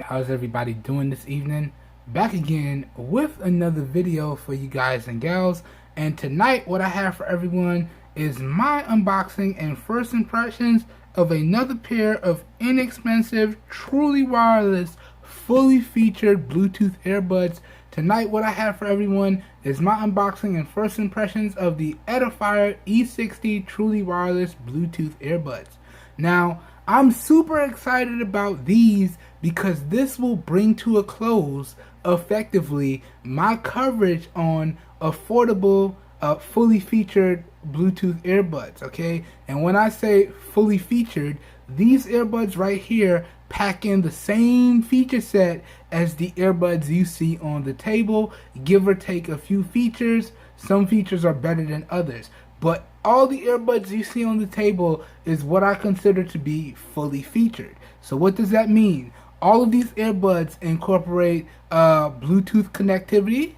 how's everybody doing this evening? Back again with another video for you guys and gals, and tonight what I have for everyone is my unboxing and first impressions of another pair of inexpensive, truly wireless, fully featured Bluetooth earbuds. Tonight what I have for everyone is my unboxing and first impressions of the ENACFIRE E60 truly wireless Bluetooth earbuds. Now, I'm super excited about these because this will bring to a close effectively my coverage on affordable, fully featured Bluetooth earbuds, okay? And when I say fully featured, these earbuds right here pack in the same feature set as the earbuds you see on the table, give or take a few features. Some features are better than others, but all the earbuds you see on the table is what I consider to be fully featured. So what does that mean? All of these earbuds incorporate Bluetooth connectivity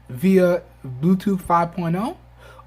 via Bluetooth 5.0.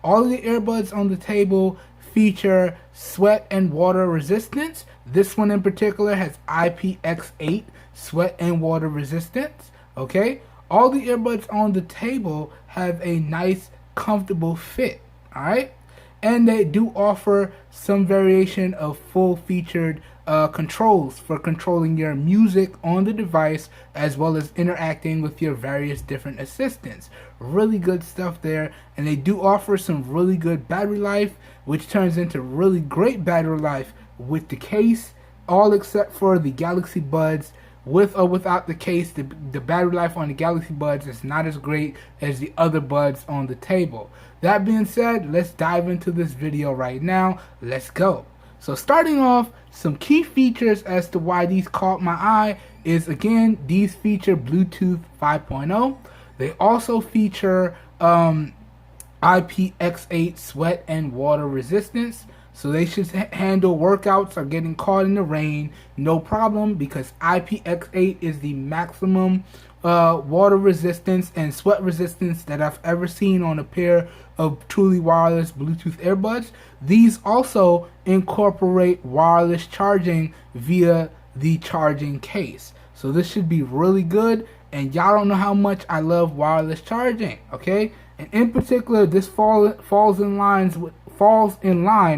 All of the earbuds on the table feature sweat and water resistance. This one in particular has IPX8 sweat and water resistance. Okay, all the earbuds on the table have a nice, comfortable fit. All right. And they do offer some variation of full-featured controls for controlling your music on the device, as well as interacting with your various different assistants. Really good stuff there, and they do offer some really good battery life, which turns into really great battery life with the case, all except for the Galaxy Buds. With or without the case, the battery life on the Galaxy Buds is not as great as the other buds on the table. That being said, let's dive into this video right now. Let's go. So starting off, some key features as to why these caught my eye is, again, these feature Bluetooth 5.0. They also feature IPX8 sweat and water resistance. So they should handle workouts or getting caught in the rain, no problem, because IPX8 is the maximum water resistance and sweat resistance that I've ever seen on a pair of truly wireless Bluetooth earbuds. These also incorporate wireless charging via the charging case. So this should be really good, and y'all don't know how much I love wireless charging, okay? And in particular, this falls in line,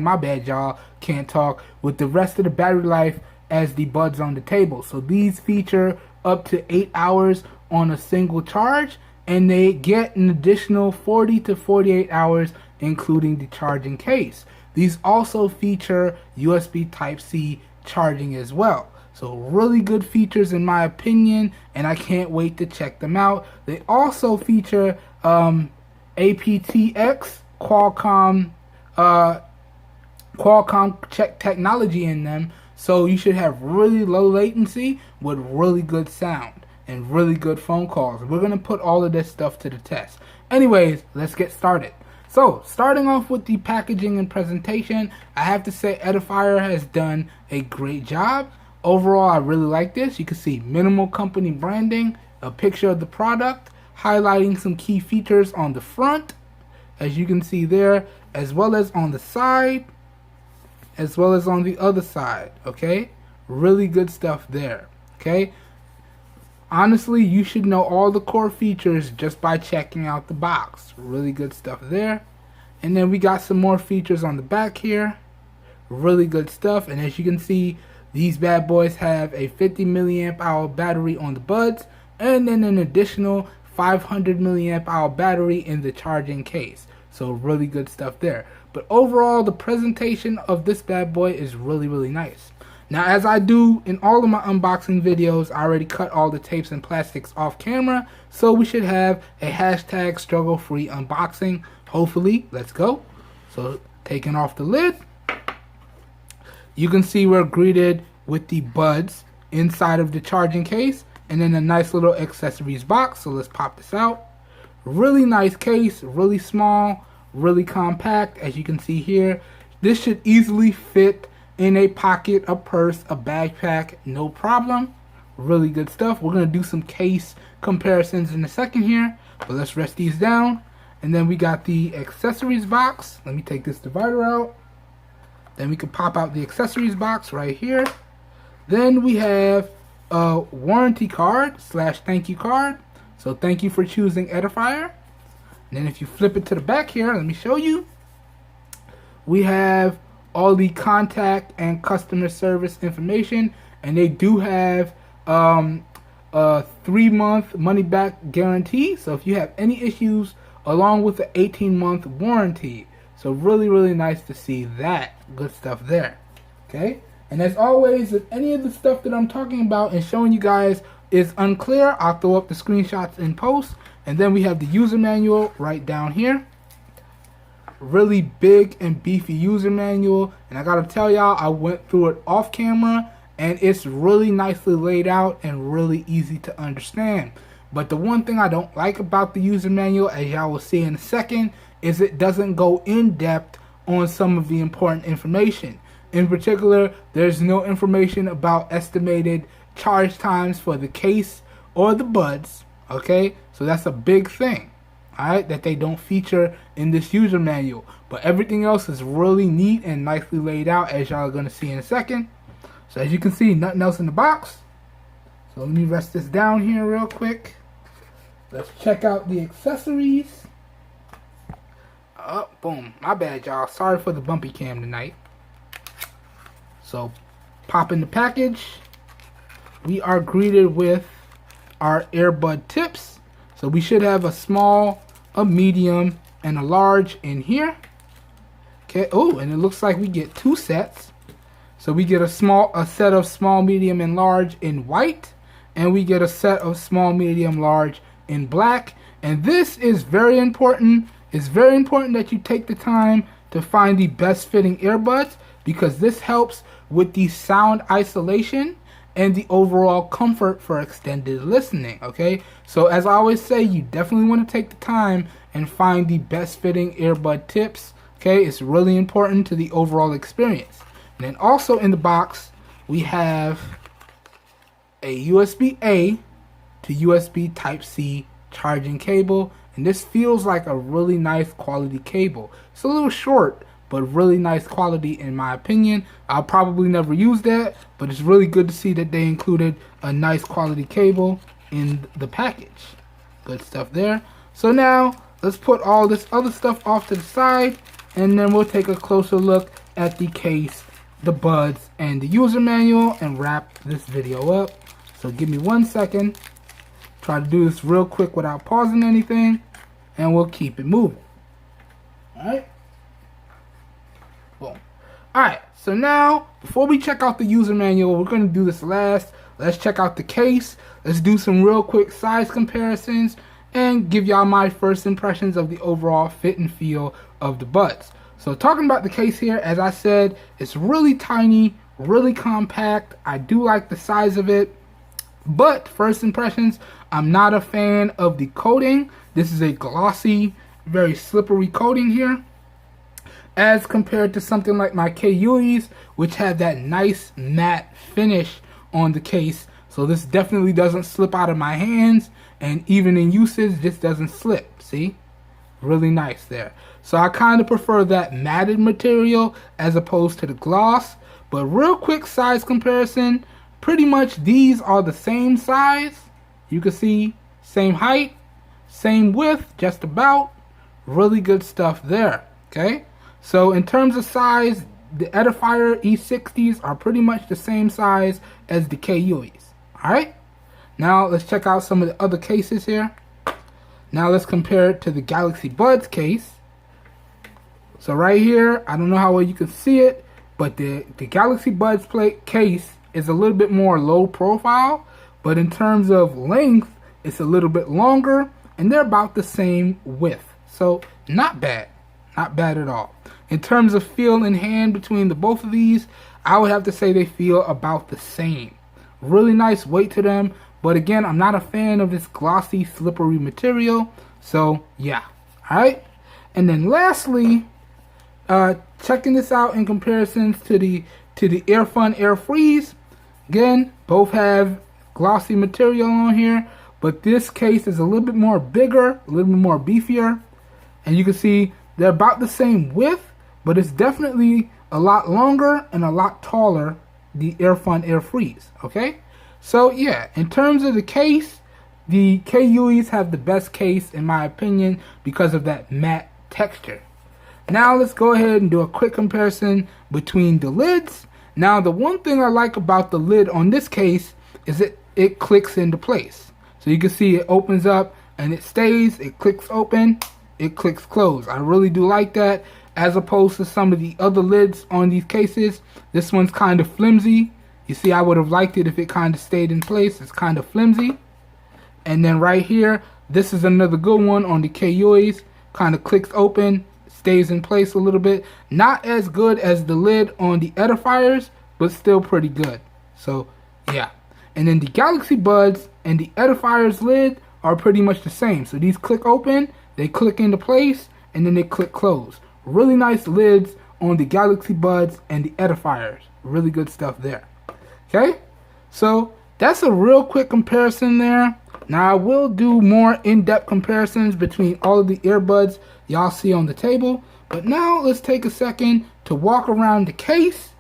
my bad y'all, can't talk, with the rest of the battery life as the buds on the table. So these feature up to 8 hours on a single charge, and they get an additional 40 to 48 hours including the charging case. These also feature USB Type-C charging as well. So really good features in my opinion, and I can't wait to check them out. They also feature aptX Qualcomm technology in them, so you should have really low latency with really good sound and really good phone calls. We're gonna put all of this stuff to the test. Anyways, let's get started. So starting off with the packaging and presentation, I have to say ENACFIRE has done a great job. Overall, I really like this. You can see minimal company branding, a picture of the product, highlighting some key features on the front, as you can see there, as well as on the side, as well as on the other side. Okay, really good stuff there. Okay, honestly, you should know all the core features just by checking out the box. Really good stuff there. And then we got some more features on the back here. Really good stuff. And as you can see, these bad boys have a 50 milliamp hour battery on the buds, and then an additional 500 milliamp hour battery in the charging case. So really good stuff there. But overall, the presentation of this bad boy is really, really nice. Now, as I do in all of my unboxing videos, I already cut all the tapes and plastics off camera, so we should have a hashtag struggle-free unboxing. Hopefully, let's go. So taking off the lid, you can see we're greeted with the buds inside of the charging case, and then a nice little accessories box. So let's pop this out. Really nice case, really small, really compact, as you can see here. This should easily fit in a pocket, a purse, a backpack, no problem. Really good stuff. We're going to do some case comparisons in a second here, but let's rest these down. And then we got the accessories box. Let me take this divider out. Then we can pop out the accessories box right here. Then we have a warranty card / thank you card. So thank you for choosing ENACFIRE. And then if you flip it to the back here, let me show you. We have all the contact and customer service information, and they do have a 3-month money back guarantee. So if you have any issues, along with the 18-month warranty. So really nice to see that. Good stuff there. Okay. And as always, if any of the stuff that I'm talking about and showing you guys is unclear, I'll throw up the screenshots in post. And then we have the user manual right down here. Really big and beefy user manual. And I gotta tell y'all, I went through it off camera, and it's really nicely laid out and really easy to understand. But the one thing I don't like about the user manual, as y'all will see in a second, is it doesn't go in depth on some of the important information. In particular, there's no information about estimated charge times for the case or the buds. Okay, so that's a big thing, alright, that they don't feature in this user manual. But everything else is really neat and nicely laid out, as y'all are going to see in a second. So as you can see, nothing else in the box. So let me rest this down here real quick. Let's check out the accessories. Oh, boom. My bad, y'all. Sorry for the bumpy cam tonight. So, pop in the package. We are greeted with our earbud tips. So we should have a small, a medium, and a large in here. Okay. Oh, and it looks like we get 2 sets. So we get a set of small, medium, and large in white, and we get a set of small, medium, large in black. And this is very important. It's very important that you take the time to find the best fitting earbuds, because this helps with the sound isolation and the overall comfort for extended listening. Okay, so as I always say, you definitely want to take the time and find the best fitting earbud tips. Okay, it's really important to the overall experience. And then also in the box, we have a USB-A to USB Type-C charging cable. And this feels like a really nice quality cable. It's a little short, but really nice quality in my opinion. I'll probably never use that, but it's really good to see that they included a nice quality cable in the package. Good stuff there. So now, let's put all this other stuff off to the side, and then we'll take a closer look at the case, the buds, and the user manual, and wrap this video up. So give me 1 second. Try to do this real quick without pausing anything, and we'll keep it moving. Alright. Boom. Alright, so now, before we check out the user manual, we're going to do this last. Let's check out the case. Let's do some real quick size comparisons, and give y'all my first impressions of the overall fit and feel of the buds. So talking about the case here, as I said, it's really tiny, really compact. I do like the size of it. But first impressions, I'm not a fan of the coating. This is a glossy, very slippery coating here, as compared to something like my Kkuyis, which have that nice matte finish on the case. So this definitely doesn't slip out of my hands, and even in usage, this doesn't slip. See? Really nice there. So I kind of prefer that matted material as opposed to the gloss. But real quick size comparison, pretty much these are the same size. You can see same height, same width, just about. Really good stuff there. Okay, so in terms of size, the ENACFIRE E60s are pretty much the same size as the Kkuyis. Alright, now let's check out some of the other cases here. Now let's compare it to the Galaxy Buds case. So right here, I don't know how well you can see it, but the Galaxy Buds case is a little bit more low profile, but in terms of length, it's a little bit longer, and they're about the same width. So not bad, not bad at all. In terms of feel and hand between the both of these, I would have to say they feel about the same. Really nice weight to them, but again, I'm not a fan of this glossy, slippery material. So yeah, all right. And then lastly, checking this out in comparisons to the EarFun Air Freeze. Again, both have glossy material on here, but this case is a little bit more bigger, a little bit more beefier, and you can see they're about the same width, but it's definitely a lot longer and a lot taller, the EarFun Air Freeze. Okay, So yeah, in terms of the case, the Kkuyis have the best case in my opinion because of that matte texture. Now let's go ahead and do a quick comparison between the lids. Now the one thing I like about the lid on this case is it clicks into place. So you can see it opens up and it stays, it clicks open, it clicks close. I really do like that as opposed to some of the other lids on these cases. This one's kind of flimsy. You see, I would have liked it if it kind of stayed in place. It's kind of flimsy. And then right here, this is another good one on the Kkuyis. Kind of clicks open, stays in place a little bit. Not as good as the lid on the ENACFIREs, but still pretty good. So yeah. And then the Galaxy Buds and the ENACFIREs lid are pretty much the same. So these click open, they click into place, and then they click close. Really nice lids on the Galaxy Buds and the ENACFIREs. Really good stuff there. Okay, so that's a real quick comparison there. Now I will do more in-depth comparisons between all of the earbuds y'all see on the table. But now let's take a second to walk around the case.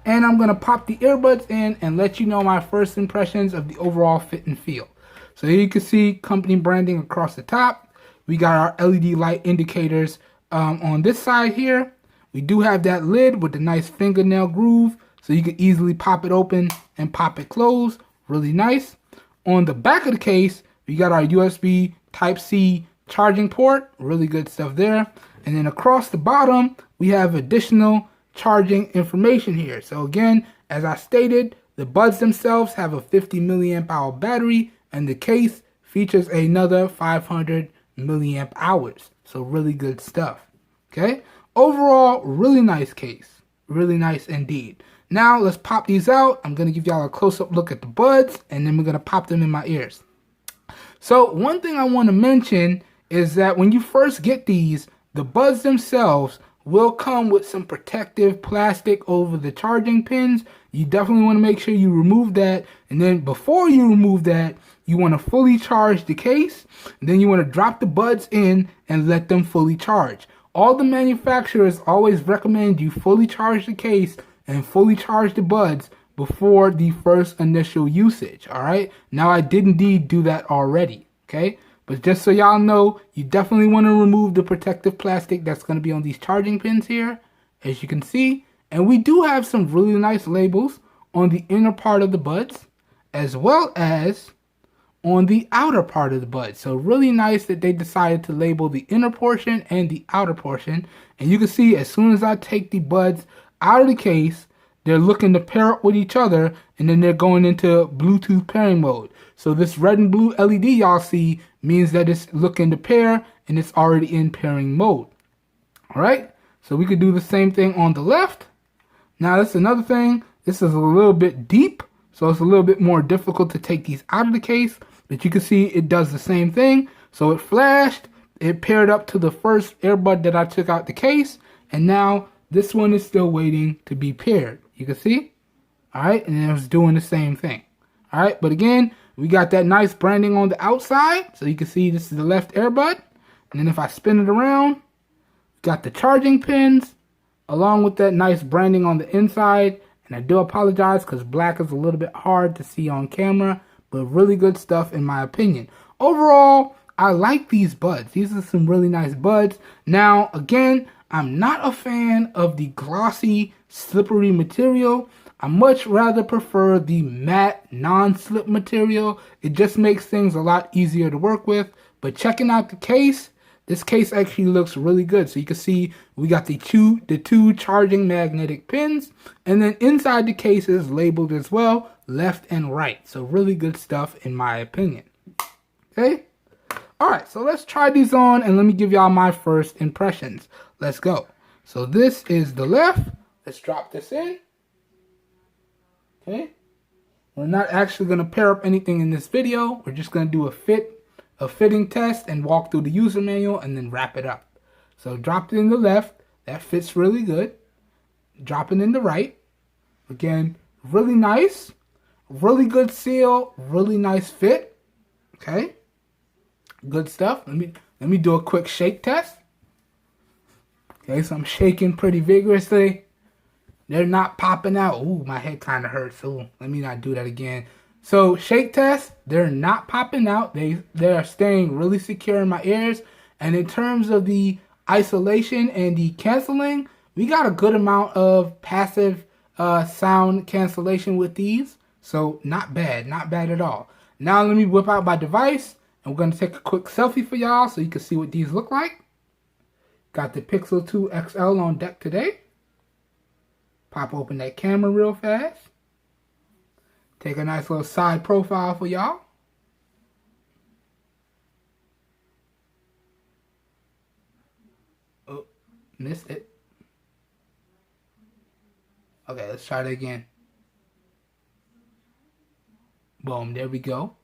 And I'm going to pop the earbuds in and let you know my first impressions of the overall fit and feel. So here you can see company branding across the top. We got our LED light indicators on this side here. We do have that lid with the nice fingernail groove. So you can easily pop it open and pop it closed. Really nice. On the back of the case, we got our USB Type-C charging port. Really good stuff there. And then across the bottom, we have additional charging information here. So again, as I stated, the buds themselves have a 50 milliamp hour battery and the case features another 500 milliamp hours. So really good stuff. Okay. Overall, really nice case. Really nice indeed. Now let's pop these out. I'm going to give y'all a close-up look at the buds and then we're going to pop them in my ears. So one thing I want to mention is that when you first get these, the buds themselves will come with some protective plastic over the charging pins. You definitely want to make sure you remove that. And then before you remove that, you want to fully charge the case. And then you want to drop the buds in and let them fully charge. All the manufacturers always recommend you fully charge the case and fully charge the buds before the first initial usage. All right. Now I did indeed do that already. Okay. But just so y'all know, you definitely want to remove the protective plastic that's going to be on these charging pins here, as you can see. And we do have some really nice labels on the inner part of the buds, as well as on the outer part of the buds. So really nice that they decided to label the inner portion and the outer portion. And you can see as soon as I take the buds out of the case, they're looking to pair up with each other, and then they're going into Bluetooth pairing mode. So this red and blue LED y'all see means that it's looking to pair and it's already in pairing mode. All right, so we could do the same thing on the left. Now that's another thing. This is a little bit deep, so it's a little bit more difficult to take these out of the case. But you can see it does the same thing. So it flashed, it paired up to the first earbud that I took out the case, and now this one is still waiting to be paired. You can see? All right, and it was doing the same thing. All right, but again, we got that nice branding on the outside. So you can see this is the left earbud. And then if I spin it around, got the charging pins along with that nice branding on the inside. And I do apologize because black is a little bit hard to see on camera, but really good stuff in my opinion. Overall, I like these buds. These are some really nice buds. Now, again, I'm not a fan of the glossy, slippery material. I much rather prefer the matte, non-slip material. It just makes things a lot easier to work with. But checking out the case, this case actually looks really good. So you can see we got the two charging magnetic pins. And then inside the case is labeled as well, left and right. So really good stuff in my opinion. Okay? Alright, so let's try these on and let me give y'all my first impressions. Let's go. So this is the left. Let's drop this in. Okay. We're not actually going to pair up anything in this video. We're just going to do a fitting test and walk through the user manual and then wrap it up. So drop it in the left. That fits really good. Drop it in the right. Again, really nice. Really good seal. Really nice fit. Okay. Good stuff. Let me do a quick shake test. Okay, so I'm shaking pretty vigorously. They're not popping out. Ooh, my head kind of hurts. Ooh, let me not do that again. So shake test, they're not popping out. They are staying really secure in my ears. And in terms of the isolation and the canceling, we got a good amount of passive sound cancellation with these. So not bad at all. Now let me whip out my device. And we're going to take a quick selfie for y'all so you can see what these look like. Got the Pixel 2 XL on deck today. Pop open that camera real fast. Take a nice little side profile for y'all. Oh, missed it. Okay, let's try that again. Boom, there we go.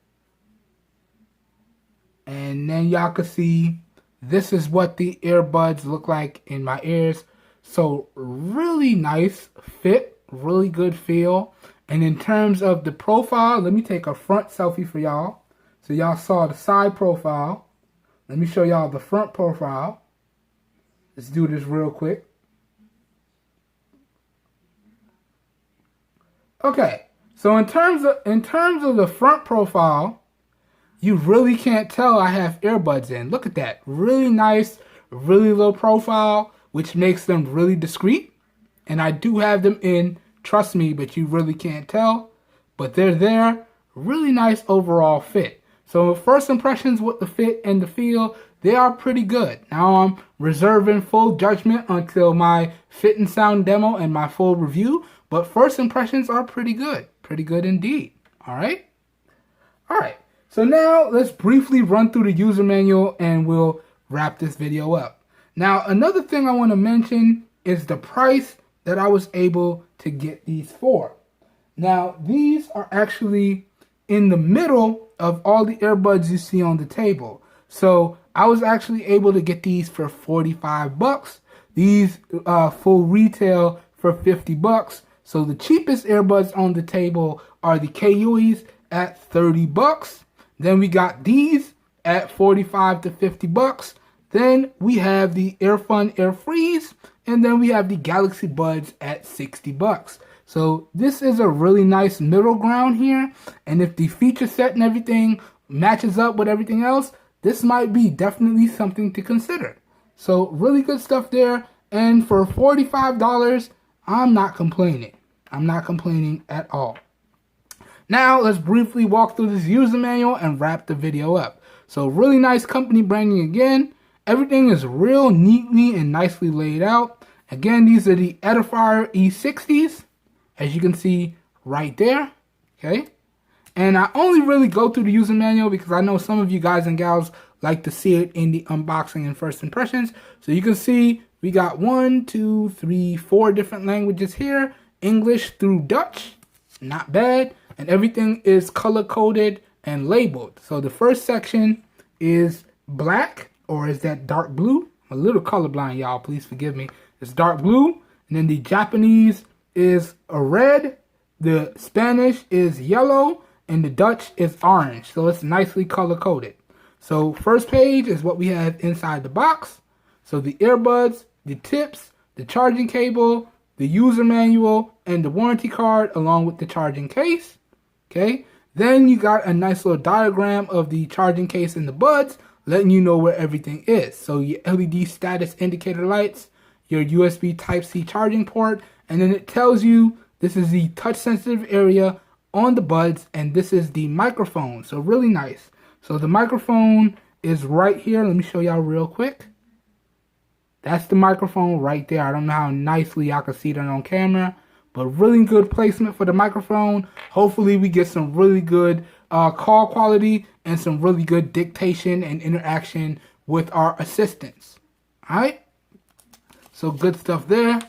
And then y'all can see this is what the earbuds look like in my ears. So really nice fit, really good feel. And in terms of the profile, let me take a front selfie for y'all. So y'all saw the side profile. Let me show y'all the front profile. Let's do this real quick. Okay, so in terms of the front profile, you really can't tell I have earbuds in. Look at that. Really nice, really low profile, which makes them really discreet. And I do have them in, trust me, but you really can't tell. But they're there. Really nice overall fit. So first impressions with the fit and the feel, they are pretty good. Now I'm reserving full judgment until my fit and sound demo and my full review. But first impressions are pretty good. Pretty good indeed. Alright? Alright. So now let's briefly run through the user manual and we'll wrap this video up. Now another thing I want to mention is the price that I was able to get these for. Now these are actually in the middle of all the earbuds you see on the table. So I was actually able to get these for 45 bucks. These full retail for 50 bucks. So the cheapest earbuds on the table are the Kkuyis at 30 bucks. Then we got these at 45 to 50 bucks. Then we have the EarFun AirFreeze, and then we have the Galaxy Buds at 60 bucks. So this is a really nice middle ground here. And if the feature set and everything matches up with everything else, this might be definitely something to consider. So really good stuff there. And for $45, I'm not complaining. I'm not complaining at all. Now, let's briefly walk through this user manual and wrap the video up. So, really nice company branding again. Everything is real neatly and nicely laid out. Again, these are the ENACFIRE E60s, as you can see right there. Okay. And I only really go through the user manual because I know some of you guys and gals like to see it in the unboxing and first impressions. So, you can see we got 1, 2, 3, 4 different languages here. English through Dutch. Not bad. And everything is color-coded and labeled. So the first section is black, or is that dark blue? I'm a little colorblind, y'all. Please forgive me. It's dark blue. And then the Japanese is a red. The Spanish is yellow. And the Dutch is orange. So it's nicely color-coded. So first page is what we have inside the box. So the earbuds, the tips, the charging cable, the user manual, and the warranty card along with the charging case. Okay, then you got a nice little diagram of the charging case and the buds, letting you know where everything is. So your LED status indicator lights, your USB Type-C charging port, and then it tells you this is the touch sensitive area on the buds, and this is the microphone. So really nice. So the microphone is right here. Let me show y'all real quick. That's the microphone right there. I don't know how nicely y'all can see that on camera. But really good placement for the microphone. Hopefully we get some really good call quality and some really good dictation and interaction with our assistants. Alright? So good stuff there.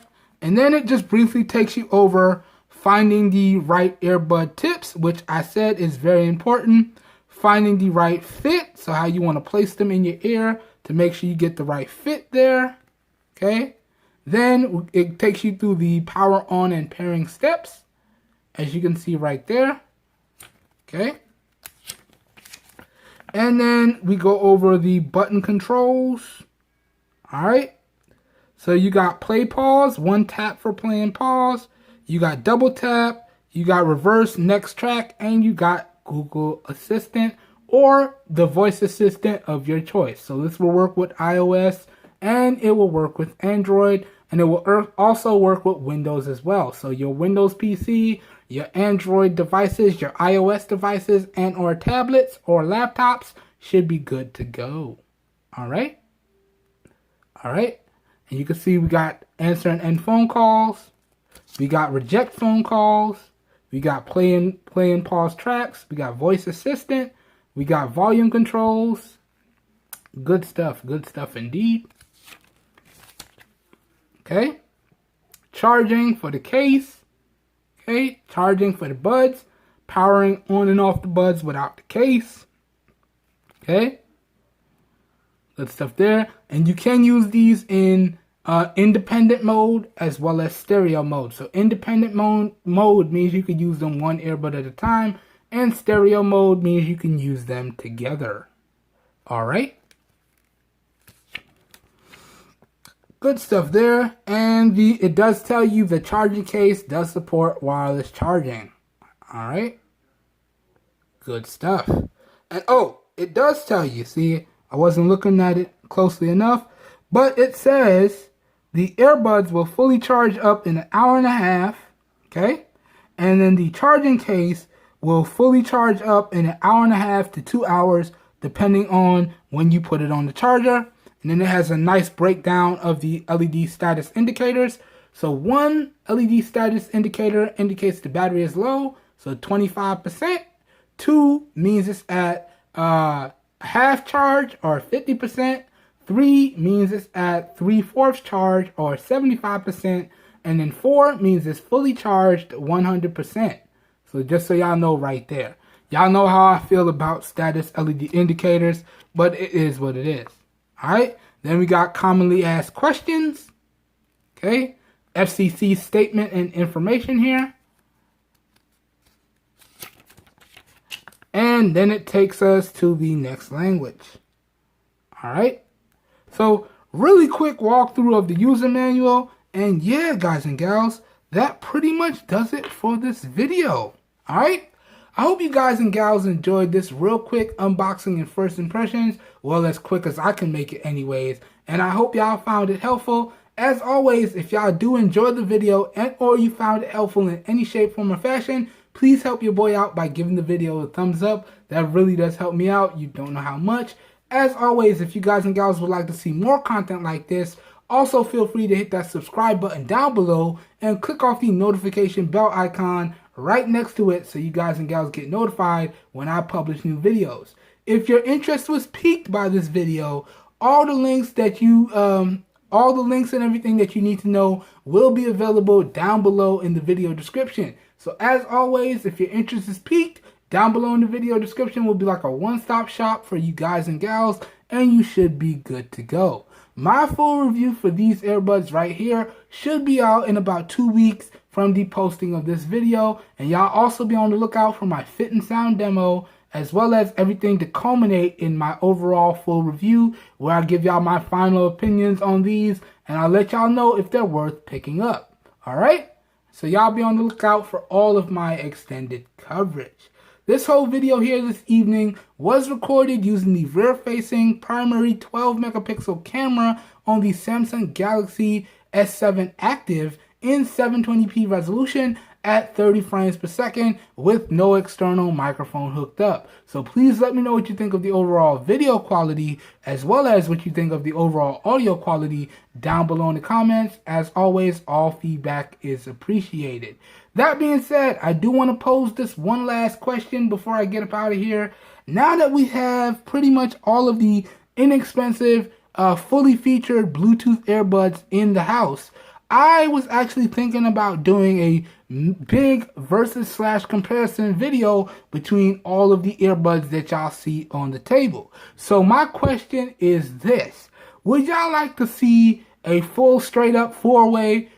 And then it just briefly takes you over finding the right earbud tips, which I said is very important. Finding the right fit, so how you want to place them in your ear to make sure you get the right fit there. Okay? Then it takes you through the power on and pairing steps, as you can see right there. Okay. And then we go over the button controls. All right. So you got play pause, one tap for play and pause. You got double tap. you got reverse, next track, and you got Google Assistant or the voice assistant of your choice. So this will work with iOS and it will work with Android, and it will also work with Windows as well. So your Windows PC, your Android devices, your iOS devices, and or tablets or laptops should be good to go. Alright? Alright? And you can see we got answer and end phone calls. We got reject phone calls. We got play and pause tracks. We got voice assistant. We got volume controls. Good stuff indeed. Okay. Charging for the case. Okay. Charging for the buds. Powering on and off the buds without the case. Okay. Good stuff there. And you can use these in independent mode as well as stereo mode. So independent mode means you can use them one earbud at a time, and stereo mode means you can use them together. Alright. Good stuff there. And it does tell you the charging case does support wireless charging. Alright. Good stuff. And oh, it does tell you, see, I wasn't looking at it closely enough, but it says the earbuds will fully charge up in an hour and a half, okay? And then the charging case will fully charge up in an hour and a half to 2 hours, depending on when you put it on the charger. And then it has a nice breakdown of the LED status indicators. So one LED status indicator indicates the battery is low, so 25%. 2 means it's at half charge or 50%. 3 means it's at 3/4 charge or 75%. And then 4 means it's fully charged 100%. So just so y'all know right there. Y'all know how I feel about status LED indicators, but it is what it is. Alright, then we got commonly asked questions. Okay, FCC statement and information here. And then it takes us to the next language. Alright, so really quick walkthrough of the user manual. And yeah, guys and gals, that pretty much does it for this video. Alright, I hope you guys and gals enjoyed this real quick unboxing and first impressions. Well, as quick as I can make it anyways. And I hope y'all found it helpful. As always, if y'all do enjoy the video and or you found it helpful in any shape, form, or fashion, please help your boy out by giving the video a thumbs up. That really does help me out. You don't know how much. As always, if you guys and gals would like to see more content like this, also feel free to hit that subscribe button down below and click off the notification bell icon right next to it so you guys and gals get notified when I publish new videos. If your interest was piqued by this video, all the links and everything that you need to know will be available down below in the video description. So as always, if your interest is piqued, down below in the video description will be like a one-stop shop for you guys and gals, and you should be good to go. My full review for these earbuds right here should be out in about 2 weeks from the posting of this video, and y'all also be on the lookout for my fit and sound demo, as well as everything to culminate in my overall full review, where I give y'all my final opinions on these, and I'll let y'all know if they're worth picking up. Alright? So y'all be on the lookout for all of my extended coverage. This whole video here this evening was recorded using the rear-facing primary 12-megapixel camera on the Samsung Galaxy S7 Active in 720p resolution at 30 frames per second with no external microphone hooked up. So please let me know what you think of the overall video quality as well as what you think of the overall audio quality down below in the comments. As always, all feedback is appreciated. That being said, I do want to pose this one last question before I get up out of here. Now that we have pretty much all of the inexpensive, fully featured Bluetooth earbuds in the house, I was actually thinking about doing a big versus / comparison video between all of the earbuds that y'all see on the table. So my question is this: would y'all like to see a full straight up 4-way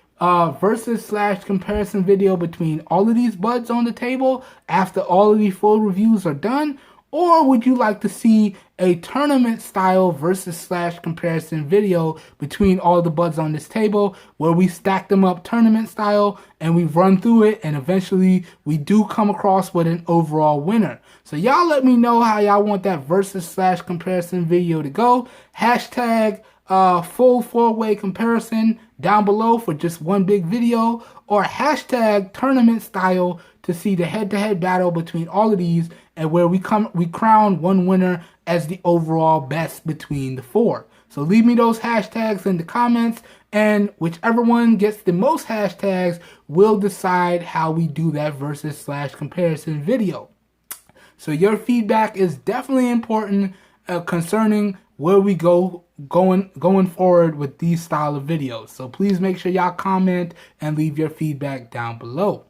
versus / comparison video between all of these buds on the table after all of the full reviews are done? Or would you like to see a tournament style versus slash comparison video between all the buds on this table, where we stack them up tournament style and we run through it, and eventually we do come across with an overall winner. So y'all let me know how y'all want that versus slash comparison video to go. Hashtag full 4-way comparison down below for just one big video, or hashtag tournament style to see the head-to-head battle between all of these, and where we crown one winner as the overall best between the 4. So leave me those hashtags in the comments, and whichever one gets the most hashtags will decide how we do that versus slash comparison video. So your feedback is definitely important concerning where we going forward with these style of videos. So please make sure y'all comment and leave your feedback down below.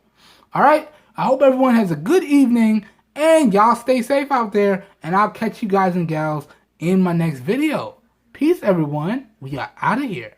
All right, I hope everyone has a good evening, and y'all stay safe out there, and I'll catch you guys and gals in my next video. Peace, everyone. We are out of here.